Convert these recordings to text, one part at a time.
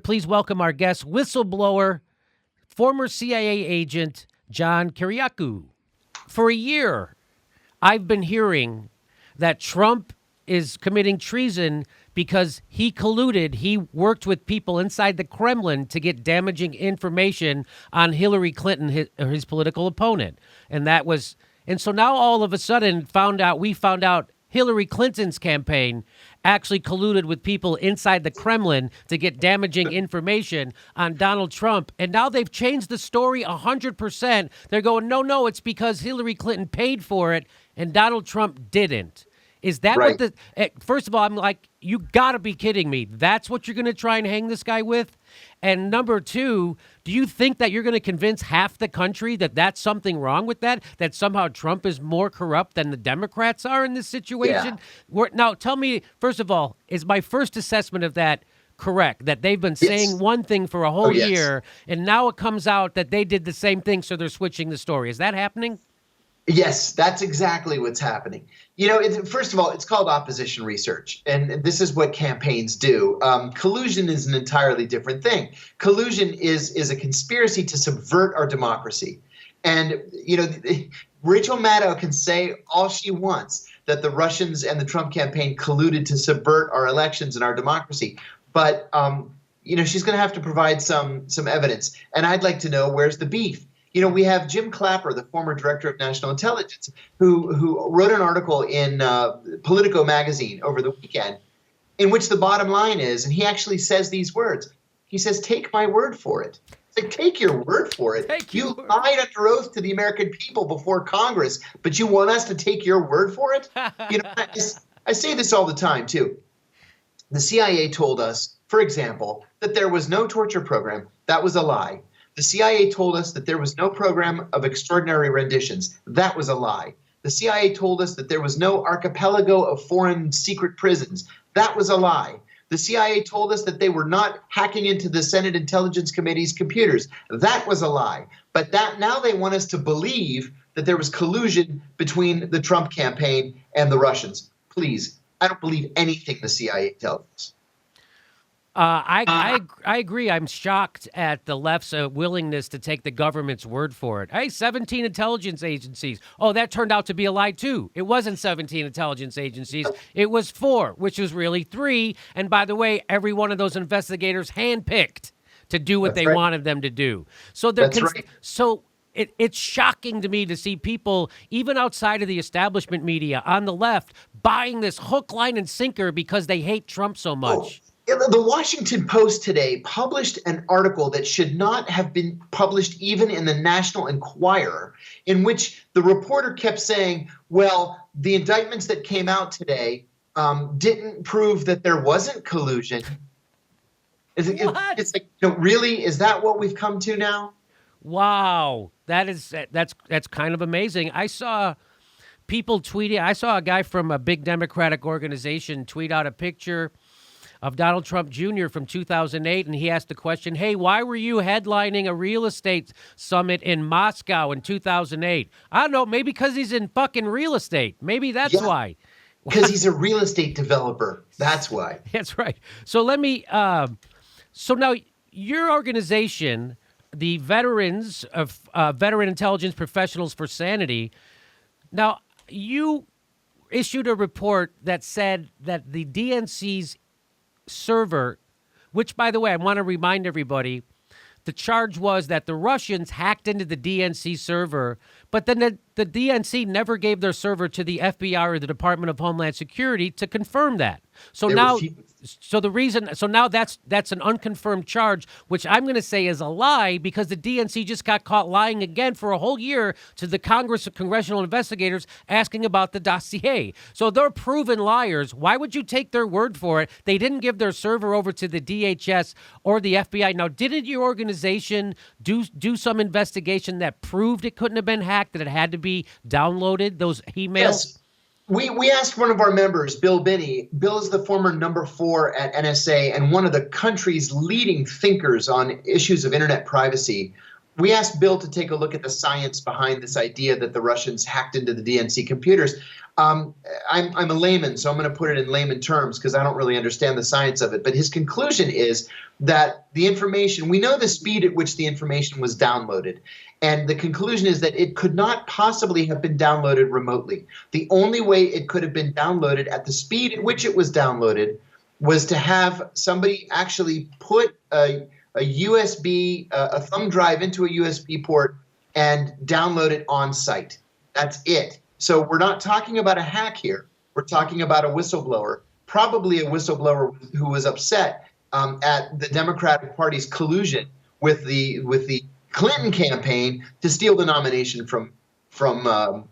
Please welcome our guest, whistleblower, former CIA agent, John Kiriakou. For a year, I've been hearing that Trump is committing treason because he colluded. He worked with people inside the Kremlin to get damaging information on Hillary Clinton, his political opponent. And so now all of a sudden we found out Hillary Clinton's campaign actually colluded with people inside the Kremlin to get damaging information on Donald Trump. And now they've changed the story 100%. They're going, no, it's because Hillary Clinton paid for it and Donald Trump didn't. Is that right? First of all, I'm like, you got to be kidding me. That's what you're going to try and hang this guy with? And number two, do you think that you're going to convince half the country that that's something wrong with that somehow Trump is more corrupt than the Democrats are in this situation? Yeah. Now, tell me, first of all, is my first assessment of that correct? That they've been saying one thing for a whole year, and now it comes out that they did the same thing, so they're switching the story. Is that happening? Yes, that's exactly what's happening. First of all, it's called opposition research, and this is what campaigns do. Collusion is an entirely different thing. Collusion is a conspiracy to subvert our democracy. And, Rachel Maddow can say all she wants, that the Russians and the Trump campaign colluded to subvert our elections and our democracy. But, she's going to have to provide some evidence. And I'd like to know, where's the beef? We have Jim Clapper, the former director of national intelligence, who wrote an article in Politico magazine over the weekend in which the bottom line is, and he actually says these words, he says, take my word for it. It's like, take your word for it. You lied under oath to the American people before Congress, but you want us to take your word for it? I say this all the time, too. The CIA told us, for example, that there was no torture program. That was a lie. The CIA told us that there was no program of extraordinary renditions. That was a lie. The CIA told us that there was no archipelago of foreign secret prisons. That was a lie. The CIA told us that they were not hacking into the Senate Intelligence Committee's computers. That was a lie. But now they want us to believe that there was collusion between the Trump campaign and the Russians. Please, I don't believe anything the CIA tells us. I agree. I'm shocked at the left's willingness to take the government's word for it. Hey, 17 intelligence agencies. Oh, that turned out to be a lie, too. It wasn't 17 intelligence agencies. It was 4, which was really 3. And by the way, every one of those investigators handpicked to do what they wanted them to do. So it's shocking to me to see people, even outside of the establishment media on the left, buying this hook, line, and sinker because they hate Trump so much. The Washington Post today published an article that should not have been published even in the National Enquirer, in which the reporter kept saying, well, the indictments that came out today didn't prove that there wasn't collusion. It's like, really? Is that what we've come to now? Wow. That's kind of amazing. I saw people tweeting. I saw a guy from a big Democratic organization tweet out a picture of Donald Trump Jr. from 2008, and he asked the question, hey, why were you headlining a real estate summit in Moscow in 2008? I don't know, maybe because he's in fucking real estate. Maybe that's why. Because he's a real estate developer. That's why. That's right. So let me, so now your organization, the Veterans of Veteran Intelligence Professionals for Sanity, now you issued a report that said that the DNC's server, which, by the way, I want to remind everybody, the charge was that the Russians hacked into the DNC server, but then the DNC never gave their server to the FBI or the Department of Homeland Security to confirm that. So now that's an unconfirmed charge, which I'm going to say is a lie because the DNC just got caught lying again for a whole year to the congressional investigators asking about the dossier. So they're proven liars. Why would you take their word for it? They didn't give their server over to the DHS or the FBI. Now, didn't your organization do some investigation that proved it couldn't have been hacked, that it had to be downloaded, those emails? Yes. We asked one of our members, Bill Binney. Bill is the former number 4 at NSA and one of the country's leading thinkers on issues of internet privacy. we asked Bill to take a look at the science behind this idea that the Russians hacked into the DNC computers. I'm a layman, so I'm going to put it in layman terms because I don't really understand the science of it. But his conclusion is that the information, we know the speed at which the information was downloaded. And the conclusion is that it could not possibly have been downloaded remotely. The only way it could have been downloaded at the speed at which it was downloaded was to have somebody actually put a USB, a thumb drive into a USB port and download it on site. That's it. So we're not talking about a hack here. We're talking about a whistleblower, probably a whistleblower who was upset at the Democratic Party's collusion with the Clinton campaign to steal the nomination from for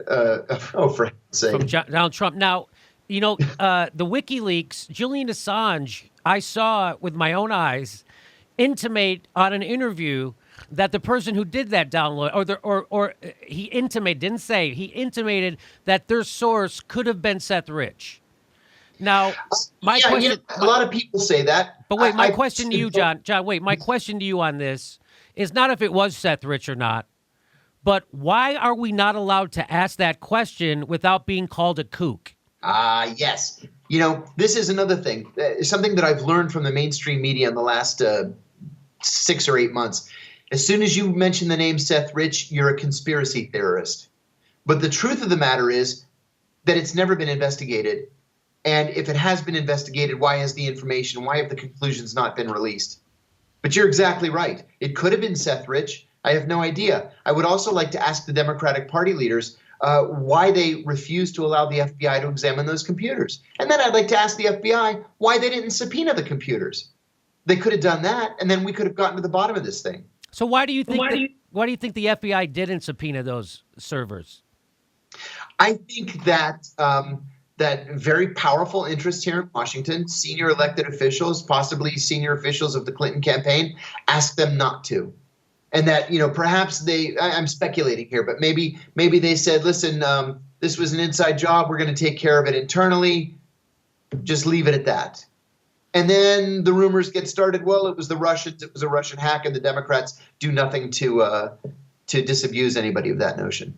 heaven's sake, from Donald Trump. Now, you know, the WikiLeaks, Julian Assange, I saw with my own eyes intimate on an interview that the person who did that download, or he intimated, didn't say, he intimated that their source could have been Seth Rich. Now, my question, a lot of people say that. But wait, my question to you, John, wait, my question to you on this is not if it was Seth Rich or not, but why are we not allowed to ask that question without being called a kook? Yes. You know, this is another thing, something that I've learned from the mainstream media in the last 6 or 8 months. As soon as you mention the name Seth Rich, you're a conspiracy theorist. But the truth of the matter is that it's never been investigated. And if it has been investigated, why have the conclusions not been released? But you're exactly right. It could have been Seth Rich. I have no idea. I would also like to ask the Democratic Party leaders why they refused to allow the FBI to examine those computers. And then I'd like to ask the FBI why they didn't subpoena the computers. They could have done that, and then we could have gotten to the bottom of this thing. So why do you think the FBI didn't subpoena those servers? I think that that very powerful interests here in Washington, senior elected officials, possibly senior officials of the Clinton campaign, asked them not to. And that, you know, perhaps I'm speculating here, but maybe they said, listen, this was an inside job. We're going to take care of it internally. Just leave it at that. And then the rumors get started. Well, it was the Russians. It was a Russian hack, and the Democrats do nothing to disabuse anybody of that notion.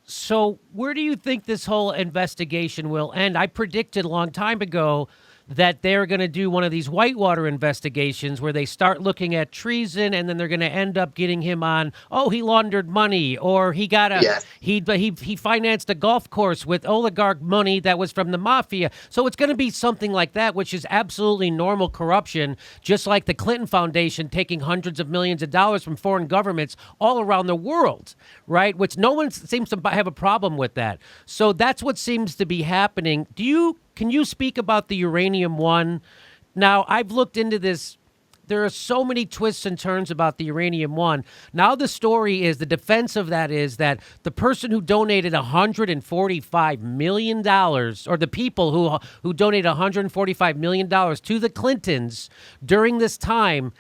So where do you think this whole investigation will end? I predicted a long time ago that they're going to do one of these whitewater investigations where they start looking at treason, and then they're going to end up getting him on, oh, he laundered money, or he got he financed a golf course with oligarch money that was from the mafia. So it's going to be something like that, which is absolutely normal corruption, just like the Clinton Foundation taking hundreds of millions of dollars from foreign governments all around the world, right? Which no one seems to have a problem with that. So that's what seems to be happening. Can you speak about the Uranium One? Now, I've looked into this. There are so many twists and turns about the Uranium One. Now the story is, the defense of that is that the person who donated $145 million, or the people who donated $145 million to the Clintons during this time,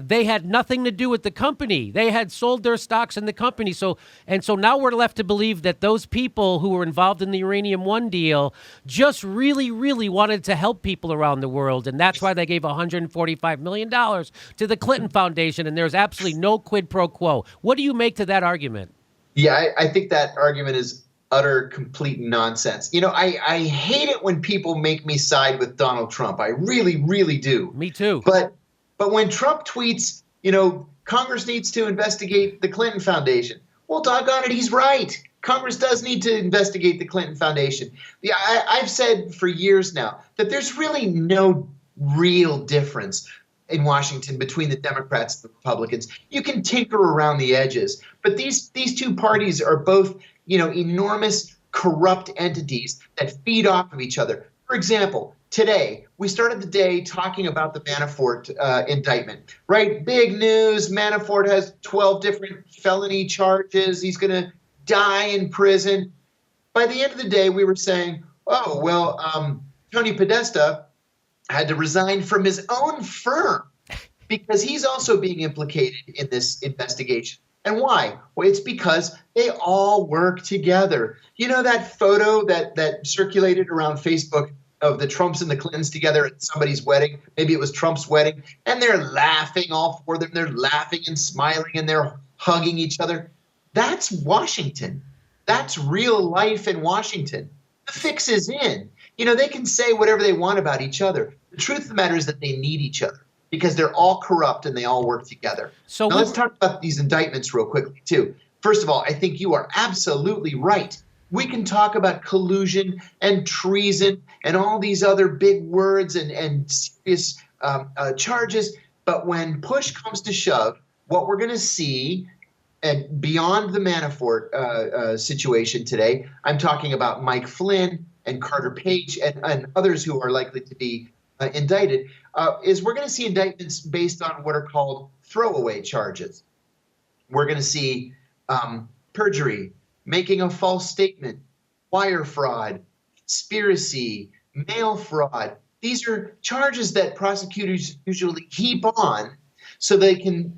they had nothing to do with the company. They had sold their stocks in the company. So now we're left to believe that those people who were involved in the Uranium One deal just really, really wanted to help people around the world. And that's why they gave $145 million to the Clinton Foundation, and there's absolutely no quid pro quo. What do you make to that argument? Yeah, I think that argument is utter, complete nonsense. You know, I hate it when people make me side with Donald Trump. I really, really do. Me too. But when Trump tweets, you know, Congress needs to investigate the Clinton Foundation, well, doggone it, he's right. Congress does need to investigate the Clinton Foundation. Yeah, I've said for years now that there's really no real difference in Washington between the Democrats and the Republicans. You can tinker around the edges, but these two parties are both, you know, enormous corrupt entities that feed off of each other. For example, today we started the day talking about the Manafort indictment, right? Big news. Manafort has 12 different felony charges. He's going to die in prison. By the end of the day, we were saying, oh, well, Tony Podesta had to resign from his own firm because he's also being implicated in this investigation. And why? Well, it's because they all work together. You know that photo that circulated around Facebook of the Trumps and the Clintons together at somebody's wedding. Maybe it was Trump's wedding, and they're laughing, all four of them. They're laughing and smiling, and they're hugging each other. That's Washington. That's real life in Washington. The fix is in. They can say whatever they want about each other. The truth of the matter is that they need each other because they're all corrupt and they all work together. So now let's talk about these indictments real quickly, too. First of all, I think you are absolutely right. We can talk about collusion and treason and all these other big words and serious charges. But when push comes to shove, what we're going to see, and beyond the Manafort situation today, I'm talking about Mike Flynn and Carter Page and others who are likely to be indicted, is we're going to see indictments based on what are called throwaway charges. We're going to see perjury, making a false statement, wire fraud, conspiracy, mail fraud. These are charges that prosecutors usually heap on so they can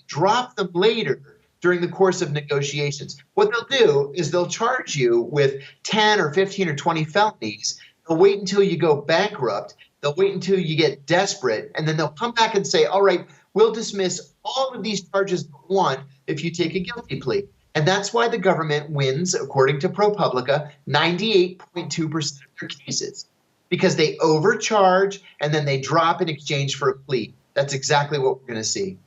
drop them later during the course of negotiations. What they'll do is they'll charge you with 10 or 15 or 20 felonies. They'll wait until you go bankrupt. They'll wait until you get desperate. And then they'll come back and say, all right, we'll dismiss all of these charges but one if you take a guilty plea. And that's why the government wins, according to ProPublica, 98.2% of their cases, because they overcharge and then they drop in exchange for a plea. That's exactly what we're going to see.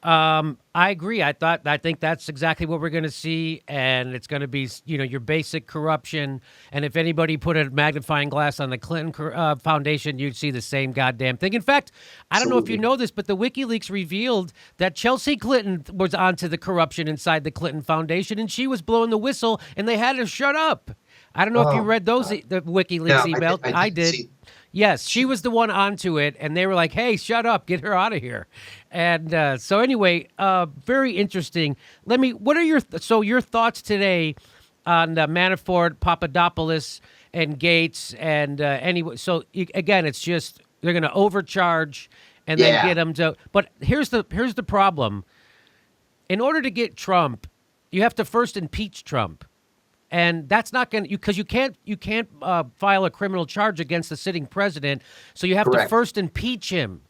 I agree. I think that's exactly what we're going to see, and it's going to be, your basic corruption. And if anybody put a magnifying glass on the Clinton Foundation, you'd see the same goddamn thing. In fact, I don't know if you know this, but the WikiLeaks revealed that Chelsea Clinton was onto the corruption inside the Clinton Foundation, and she was blowing the whistle, and they had to shut up. I don't know if you read the WikiLeaks emails. I did. Yes, she was the one onto it, and they were like, hey, shut up, get her out of here. And so anyway, very interesting. What are your thoughts today on Manafort, Papadopoulos, and Gates? And again, it's just they're going to overcharge and then get them to. But here's the problem. In order to get Trump, you have to first impeach Trump. And that's not going to, because you can't file a criminal charge against the sitting president. So you have to first impeach him.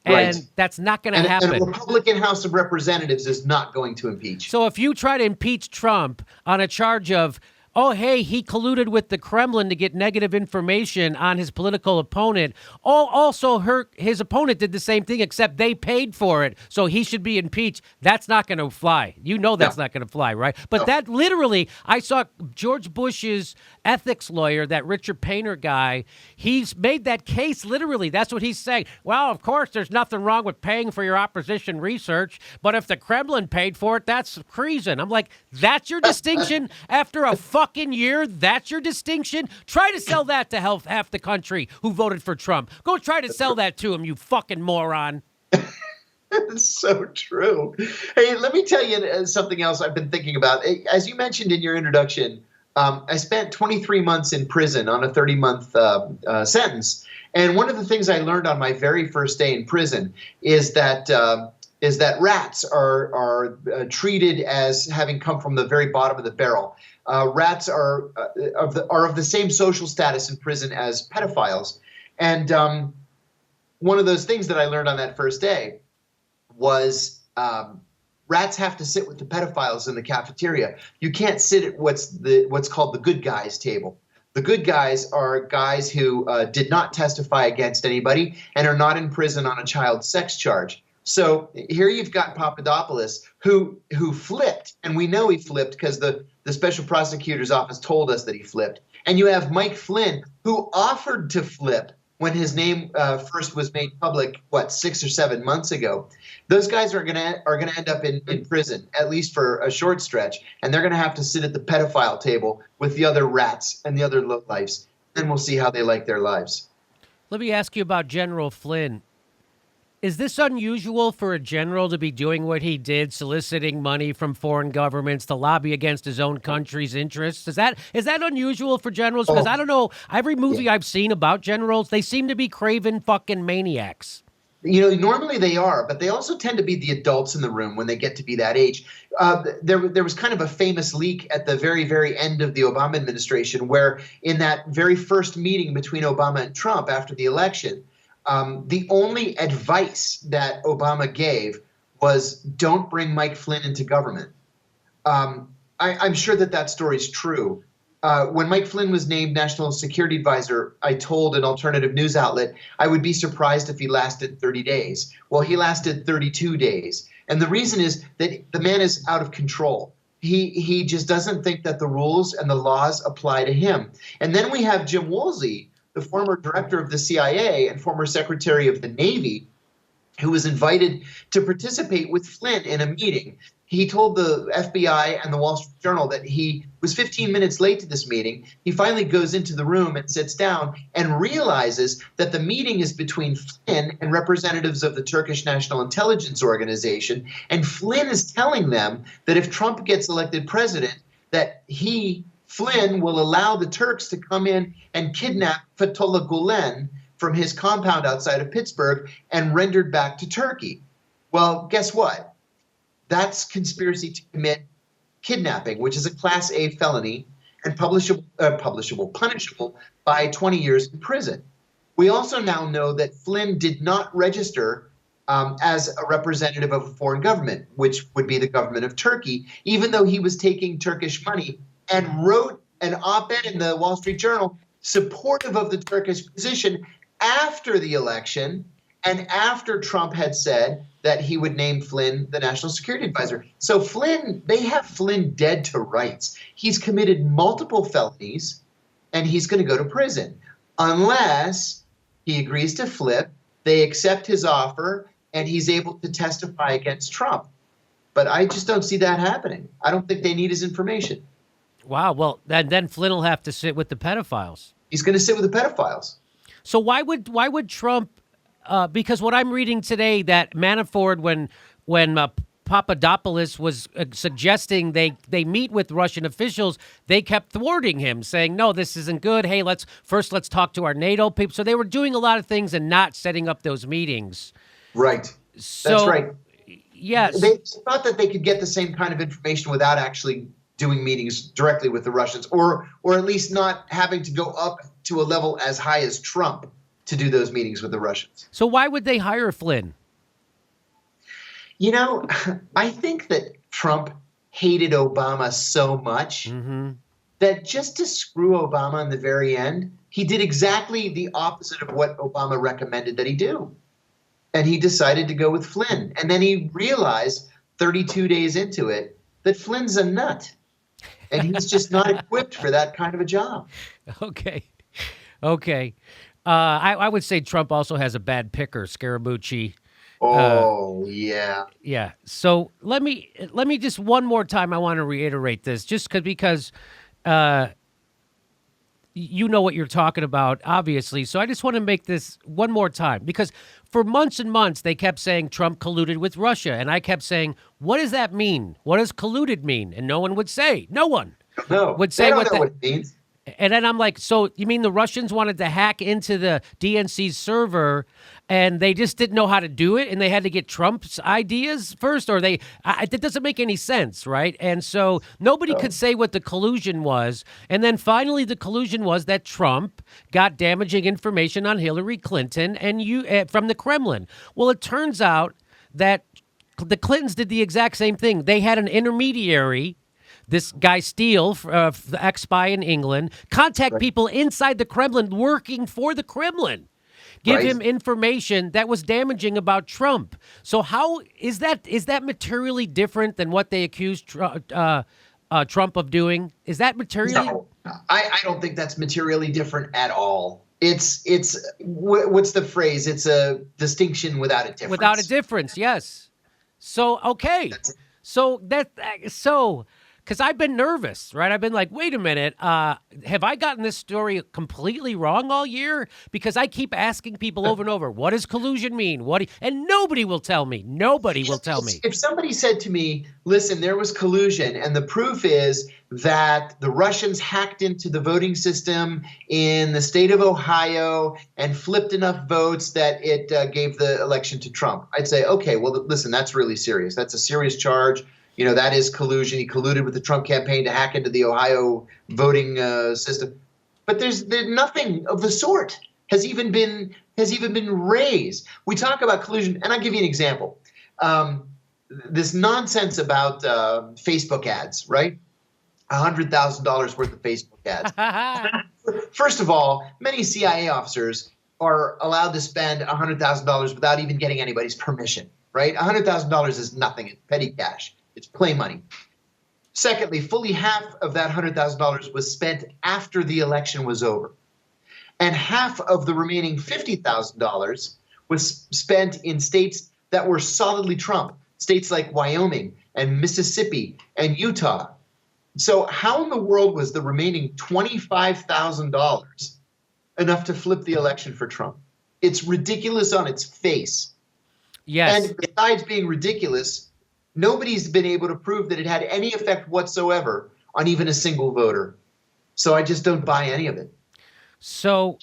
And that's not going to happen. And a Republican House of Representatives is not going to impeach. So if you try to impeach Trump on a charge of, oh, hey, he colluded with the Kremlin to get negative information on his political opponent. His opponent did the same thing, except they paid for it, so he should be impeached. That's not going to fly. That's not going to fly, right? But that literally, I saw George Bush's ethics lawyer, that Richard Painter guy, he's made that case literally. That's what he's saying. Well, of course, there's nothing wrong with paying for your opposition research, but if the Kremlin paid for it, that's treason. I'm like, that's your distinction after a fucking year? That's your distinction? Try to sell that to half the country who voted for Trump. Go try to sell that to him, you fucking moron. It's so true. Hey, let me tell you something else I've been thinking about. As you mentioned in your introduction, I spent 23 months in prison on a 30-month sentence. And one of the things I learned on my very first day in prison is that rats are treated as having come from the very bottom of the barrel. Rats are of the same social status in prison as pedophiles. And one of those things that I learned on that first day was rats have to sit with the pedophiles in the cafeteria. You can't sit at what's called the good guys table. The good guys are guys who did not testify against anybody and are not in prison on a child sex charge. So here you've got Papadopoulos who flipped, and we know he flipped because the special prosecutor's office told us that he flipped. And you have Mike Flynn, who offered to flip when his name first was made public, 6 or 7 months ago. Those guys are gonna end up in prison, at least for a short stretch, and they're gonna have to sit at the pedophile table with the other rats and the other lowlifes. Then we'll see how they like their lives. Let me ask you about General Flynn. Is this unusual for a general to be doing what he did, soliciting money from foreign governments to lobby against his own country's interests? Is that unusual for generals? Because I don't know, every movie I've seen about generals, they seem to be craven fucking maniacs. Normally they are, but they also tend to be the adults in the room when they get to be that age. There was kind of a famous leak at the very, very end of the Obama administration where in that very first meeting between Obama and Trump after the election, the only advice that Obama gave was don't bring Mike Flynn into government. I'm sure that story is true. When Mike Flynn was named National Security Advisor, I told an alternative news outlet I would be surprised if he lasted 30 days. Well, he lasted 32 days. And the reason is that the man is out of control. He just doesn't think that the rules and the laws apply to him. And then we have Jim Woolsey, the former director of the CIA and former Secretary of the Navy, who was invited to participate with Flynn in a meeting. He told the FBI and the Wall Street Journal that he was 15 minutes late to this meeting. He finally goes into the room and sits down and realizes that the meeting is between Flynn and representatives of the Turkish National Intelligence Organization. And Flynn is telling them that if Trump gets elected president, that Flynn, will allow the Turks to come in and kidnap Fethullah Gulen from his compound outside of Pittsburgh and rendered back to Turkey. Well, guess what? That's conspiracy to commit kidnapping, which is a Class A felony and punishable by 20 years in prison. We also now know that Flynn did not register as a representative of a foreign government, which would be the government of Turkey, even though he was taking Turkish money, and wrote an op-ed in the Wall Street Journal supportive of the Turkish position after the election and after Trump had said that he would name Flynn the National Security Advisor. So they have Flynn dead to rights. He's committed multiple felonies, and he's going to go to prison unless he agrees to flip, they accept his offer, and he's able to testify against Trump. But I just don't see that happening. I don't think they need his information. Wow. Well, then Flynn will have to sit with the pedophiles. He's going to sit with the pedophiles. So why would Trump? Because what I'm reading today, that Manafort, when Papadopoulos was suggesting they meet with Russian officials, they kept thwarting him, saying, no, this isn't good. Hey, let's talk to our NATO people. So they were doing a lot of things and not setting up those meetings. Right. So, that's right. Yes. They thought that they could get the same kind of information without actually doing meetings directly with the Russians, or at least not having to go up to a level as high as Trump to do those meetings with the Russians. So why would they hire Flynn? I think that Trump hated Obama so much that just to screw Obama in the very end, he did exactly the opposite of what Obama recommended that he do. And he decided to go with Flynn. And then he realized 32 days into it that Flynn's a nut. And he's just not equipped for that kind of a job. Okay. I would say Trump also has a bad picker, Scaramucci. Yeah. Yeah. So let me just one more time. I want to reiterate this, just because you know what you're talking about, obviously. So I just want to make this one more time, because for months and months they kept saying Trump colluded with Russia, and I kept saying, what does that mean? What does colluded mean? And no one would say. No one would say what it means. And then I'm like, so you mean the Russians wanted to hack into the DNC's server and they just didn't know how to do it, and they had to get Trump's ideas first? Or that doesn't make any sense, right? And so nobody could say what the collusion was. And then finally the collusion was that Trump got damaging information on Hillary Clinton and from the Kremlin. Well, it turns out that the Clintons did the exact same thing. They had an intermediary, this guy Steele, the ex-spy in England, contact people inside the Kremlin working for the Kremlin, give him information that was damaging about Trump. So how is that materially different than what they accused Trump of doing? Is that materially? No, I don't think that's materially different at all. It's what's the phrase? It's a distinction without a difference. Without a difference, yes. So okay, so because I've been nervous, right? I've been like, wait a minute, have I gotten this story completely wrong all year? Because I keep asking people over and over, what does collusion mean? And nobody will tell me. Nobody will tell me. If somebody said to me, listen, there was collusion, and the proof is that the Russians hacked into the voting system in the state of Ohio and flipped enough votes that it gave the election to Trump, I'd say, okay, well, listen, that's really serious. That's a serious charge. You know, that is collusion. He colluded with the Trump campaign to hack into the Ohio voting system. But there's nothing of the sort has even been raised. We talk about collusion, and I'll give you an example. This nonsense about Facebook ads, right? $100,000 worth of Facebook ads. First of all, many CIA officers are allowed to spend $100,000 without even getting anybody's permission, right? $100,000 is nothing. It's petty cash. It's play money. Secondly, fully half of that $100,000 was spent after the election was over. And half of the remaining $50,000 was spent in states that were solidly Trump, states like Wyoming and Mississippi and Utah. So how in the world was the remaining $25,000 enough to flip the election for Trump? It's ridiculous on its face. Yes. And besides being ridiculous, nobody's been able to prove that it had any effect whatsoever on even a single voter. So I just don't buy any of it. So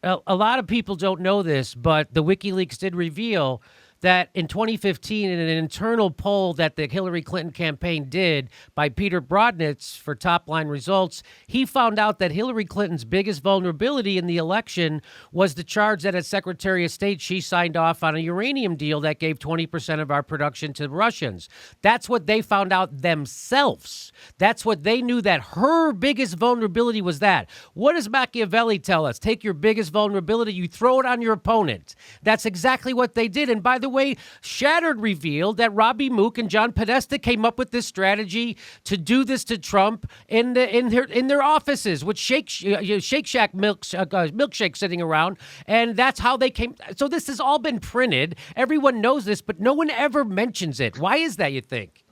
a lot of people don't know this, but the WikiLeaks did reveal that in 2015, in an internal poll that the Hillary Clinton campaign did by Peter Brodnitz for Top Line Results, he found out that Hillary Clinton's biggest vulnerability in the election was the charge that as Secretary of State, she signed off on a uranium deal that gave 20% of our production to the Russians. That's what they found out themselves. That's what they knew, that her biggest vulnerability was that. What does Machiavelli tell us? Take your biggest vulnerability, you throw it on your opponent. That's exactly what they did. And by the way, Shattered revealed that Robbie Mook and John Podesta came up with this strategy to do this to Trump in their offices with Shake Shack milkshake sitting around, and that's how they came. So this has all been printed. Everyone knows this, but no one ever mentions it. Why is that, you think?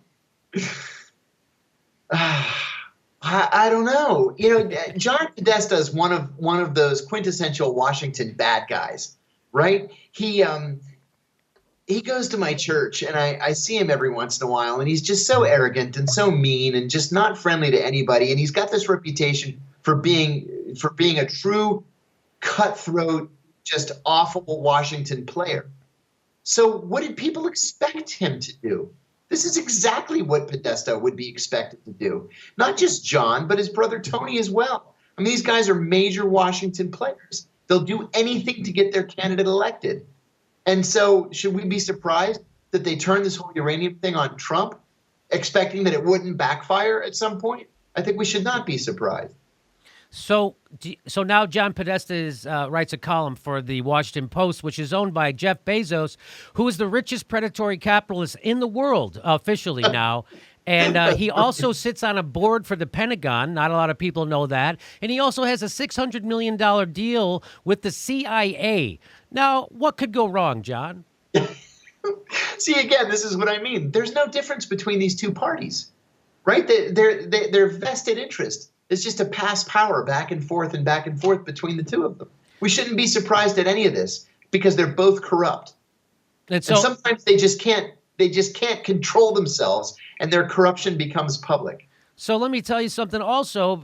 I don't know. You know, John Podesta is one of those quintessential Washington bad guys, right? He goes to my church, and I see him every once in a while, and he's just so arrogant and so mean and just not friendly to anybody. And he's got this reputation for being a true cutthroat, just awful Washington player. So what did people expect him to do? This is exactly what Podesta would be expected to do. Not just John, but his brother Tony as well. I mean, these guys are major Washington players. They'll do anything to get their candidate elected. And so should we be surprised that they turned this whole uranium thing on Trump, expecting that it wouldn't backfire at some point? I think we should not be surprised. So now John Podesta writes a column for the Washington Post, which is owned by Jeff Bezos, who is the richest predatory capitalist in the world officially now. And he also sits on a board for the Pentagon. Not a lot of people know that. And he also has a $600 million deal with the CIA. Now, what could go wrong, John? See, again, this is what I mean. There's no difference between these two parties, right? Their vested interest is just to pass power back and forth between the two of them. We shouldn't be surprised at any of this because they're both corrupt. And sometimes they just can't control themselves, and their corruption becomes public. So let me tell you something also.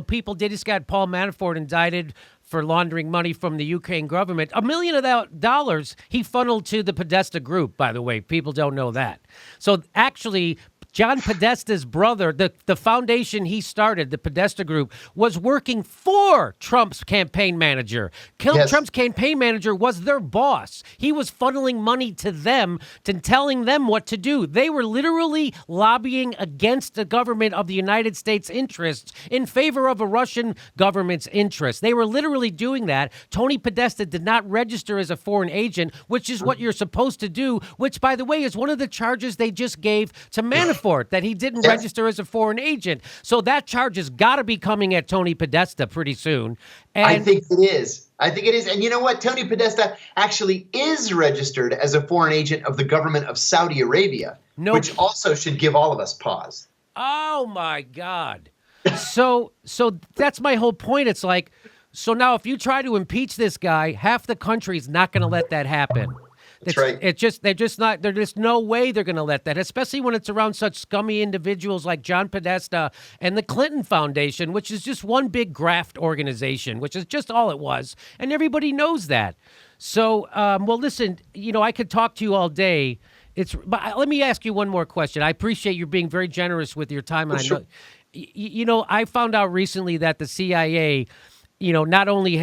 People just got Paul Manafort indicted for laundering money from the Ukraine government. $1 million of that dollars he funneled to the Podesta group, by the way. People don't know that. So actually, John Podesta's brother, the foundation he started, the Podesta Group, was working for Trump's campaign manager. Yes. Trump's campaign manager was their boss. He was funneling money to them, to telling them what to do. They were literally lobbying against the government of the United States' interests in favor of a Russian government's interests. They were literally doing that. Tony Podesta did not register as a foreign agent, which is what you're supposed to do, which, by the way, is one of the charges they just gave to Manafort. That he didn't register as a foreign agent. So that charge has got to be coming at Tony Podesta pretty soon. And I think it is. And you know what? Tony Podesta actually is registered as a foreign agent of the government of Saudi Arabia, which also should give all of us pause. Oh my God. So that's my whole point. It's like, so now if you try to impeach this guy, half the country's not going to let that happen. That's right. There's just no way they're going to let that, especially when it's around such scummy individuals like John Podesta and the Clinton Foundation, which is just one big graft organization, which is just all it was. And everybody knows that. So, well, listen, I could talk to you all day. But let me ask you one more question. I appreciate you being very generous with your time. And Sure. I know, I found out recently that the CIA, not only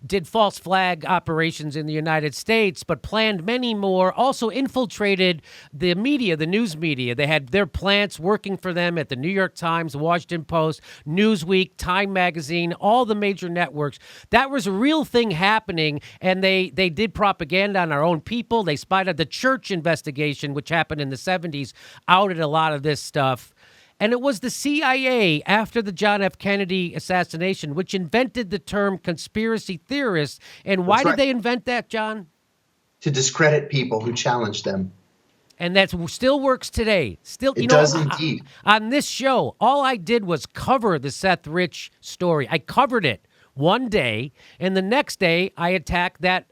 did false flag operations in the United States, but planned many more, also infiltrated the media, the news media. They had their plants working for them at the New York Times, the Washington Post, Newsweek, Time Magazine, all the major networks. That was a real thing happening, and they did propaganda on our own people. They spied on the church investigation, which happened in the 70s, outed a lot of this stuff. And it was the CIA, after the John F. Kennedy assassination, which invented the term conspiracy theorist. And why did they invent that, John? To discredit people who challenge them. And that still works today. Still, it does indeed. On this show, all I did was cover the Seth Rich story. I covered it one day, and the next day I attacked that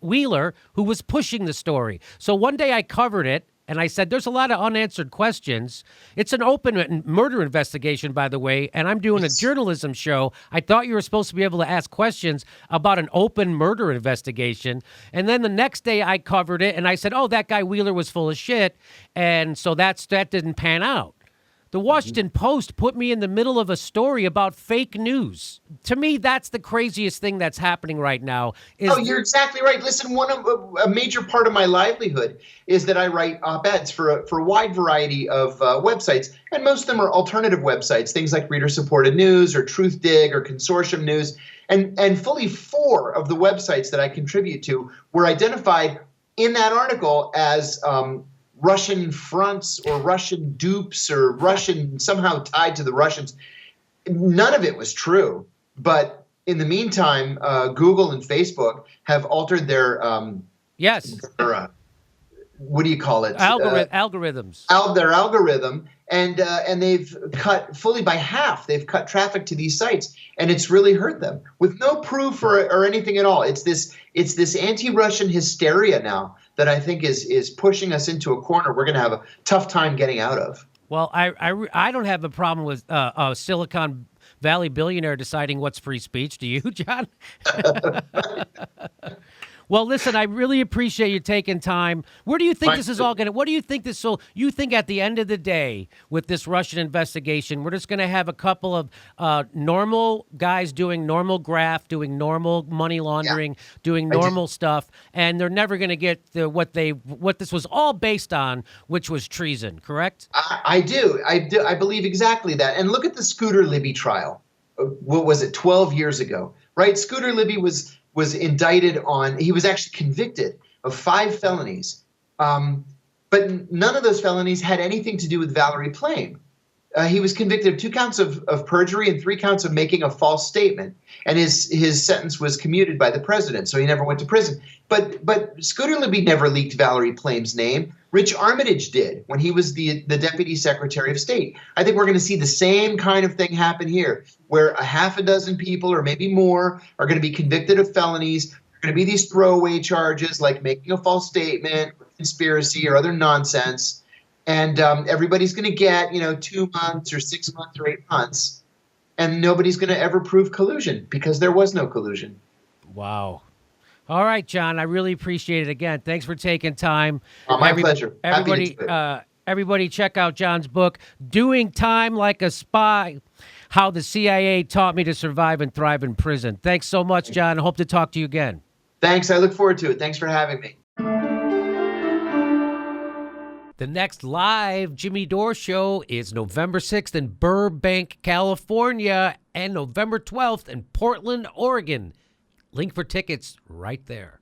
Wheeler who was pushing the story. So one day I covered it, and I said, there's a lot of unanswered questions. It's an open murder investigation, by the way, and I'm doing a journalism show. I thought you were supposed to be able to ask questions about an open murder investigation. And then the next day I covered it, and I said, oh, that guy Wheeler was full of shit. And so that didn't pan out. The Washington Post put me in the middle of a story about fake news. To me, that's the craziest thing that's happening right now. You're exactly right. Listen, a major part of my livelihood is that I write op-eds for a wide variety of websites, and most of them are alternative websites, things like reader-supported news or Truthdig or Consortium News. And fully 4 of the websites that I contribute to were identified in that article as Russian fronts or Russian dupes or Russian somehow tied to the Russians. None of it was true. But in the meantime, Google and Facebook have altered their what do you call it? Algorithms. Their algorithm, and they've cut fully by half. They've cut traffic to these sites, and it's really hurt them with no proof or anything at all. It's this anti-Russian hysteria now that I think is pushing us into a corner we're going to have a tough time getting out of. Well, I don't have a problem with a Silicon Valley billionaire deciding what's free speech. Do you, John? Well, listen, I really appreciate you taking time. Where do you think this is all going to, what do you think this will, you think at the end of the day with this Russian investigation, we're just going to have a couple of normal guys doing normal graft, doing normal money laundering, doing normal stuff, and they're never going to get what this was all based on, which was treason, correct? I do. I believe exactly that. And look at the Scooter Libby trial. What was it, 12 years ago, right? Scooter Libby was indicted he was actually convicted of 5 felonies. But none of those felonies had anything to do with Valerie Plame. He was convicted of 2 counts of perjury and 3 counts of making a false statement. And his sentence was commuted by the president, so he never went to prison. But Scooter Libby never leaked Valerie Plame's name. Rich Armitage did when he was the Deputy Secretary of State. I think we're going to see the same kind of thing happen here, where a half a dozen people or maybe more are going to be convicted of felonies. There are going to be these throwaway charges like making a false statement, or conspiracy, or other nonsense. And everybody's going to get, 2 months or 6 months or 8 months. And nobody's going to ever prove collusion because there was no collusion. Wow. All right, John, I really appreciate it. Again, thanks for taking time. My pleasure. Everybody check out John's book, Doing Time Like a Spy, How the CIA Taught Me to Survive and Thrive in Prison. Thanks so much, John. I hope to talk to you again. Thanks. I look forward to it. Thanks for having me. The next live Jimmy Dore show is November 6th in Burbank, California, and November 12th in Portland, Oregon. Link for tickets right there.